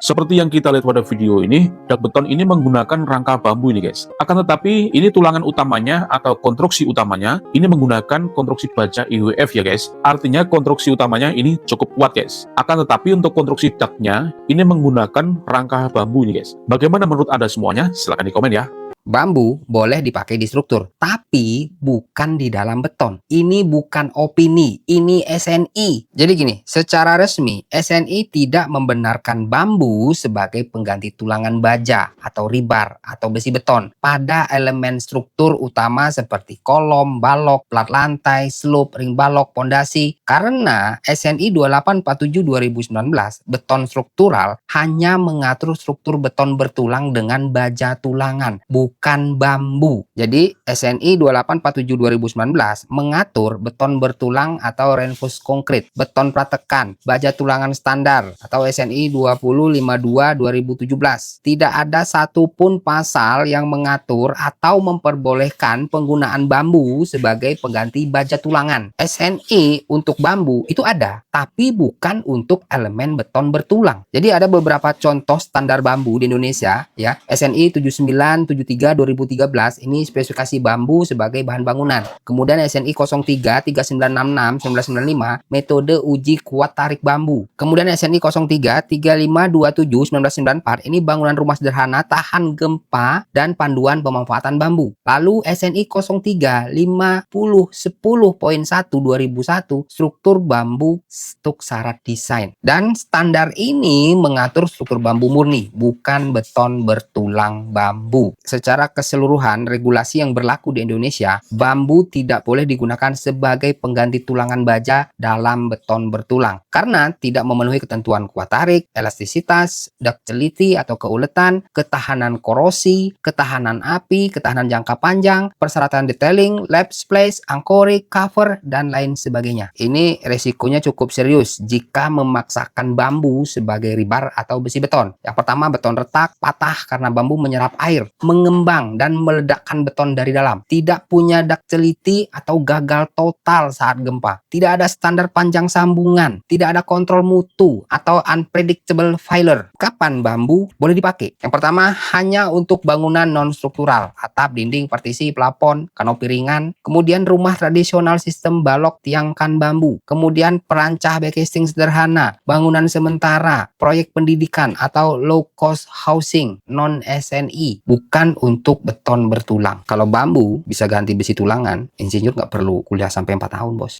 Seperti yang kita lihat pada video ini, dak beton ini menggunakan rangka bambu ini guys. Akan tetapi ini tulangan utamanya atau konstruksi utamanya ini menggunakan konstruksi baja IWF ya guys. Artinya konstruksi utamanya ini cukup kuat guys. Akan tetapi untuk konstruksi daknya ini menggunakan rangka bambu ini guys. Bagaimana menurut Anda semuanya? Silahkan di komen ya. Bambu boleh dipakai di struktur, tapi bukan di dalam beton. Ini bukan opini, ini SNI. Jadi gini, secara resmi SNI tidak membenarkan bambu sebagai pengganti tulangan baja atau rebar atau besi beton pada elemen struktur utama seperti kolom, balok, plat lantai, slope, ring balok, pondasi. Karena SNI 2847/2019 beton struktural hanya mengatur struktur beton bertulang dengan baja tulangan, bukan bambu. Jadi SNI 2847/2019 mengatur beton bertulang atau reinforced concrete, beton pratekan, baja tulangan standar atau SNI 2052/2017. Tidak ada satupun pasal yang mengatur atau memperbolehkan penggunaan bambu sebagai pengganti baja tulangan. SNI untuk bambu itu ada, tapi bukan untuk elemen beton bertulang. Jadi ada beberapa contoh standar bambu di Indonesia ya. SNI 7973/2013 ini spesifikasi bambu sebagai bahan bangunan. Kemudian SNI 03 3966 1995 metode uji kuat tarik bambu. Kemudian SNI 03 3527 1994 ini bangunan rumah sederhana tahan gempa dan panduan pemanfaatan bambu. Lalu SNI 03 50 10.1 2001 struktur bambu untuk syarat desain. Dan standar ini mengatur struktur bambu murni, bukan beton bertulang bambu. Secara keseluruhan, regulasi yang berlaku di Indonesia, bambu tidak boleh digunakan sebagai pengganti tulangan baja dalam beton bertulang karena tidak memenuhi ketentuan kuat tarik, elastisitas, ductility atau keuletan, ketahanan korosi, ketahanan api, ketahanan jangka panjang, persyaratan detailing, lap splash, angkorik, cover, dan lain sebagainya. Ini resikonya cukup serius jika memaksakan bambu sebagai rebar atau besi beton. Yang pertama, beton retak, patah karena bambu menyerap air, mengembang dan meledakkan beton dari dalam. Tidak punya ductility atau gagal total saat gempa. Tidak ada standar panjang sambungan, tidak ada kontrol mutu atau unpredictable failure. Kapan bambu boleh dipakai? Yang pertama, hanya untuk bangunan non-struktural, atap, dinding, partisi, plafon, kanopi ringan. Kemudian rumah tradisional sistem balok tiangkan bambu. Kemudian perancah backcasting sederhana, bangunan sementara, proyek pendidikan atau low cost housing non SNI, bukan untuk beton bertulang. Kalau bambu bisa ganti besi tulangan, insinyur nggak perlu kuliah sampai 4 tahun bos.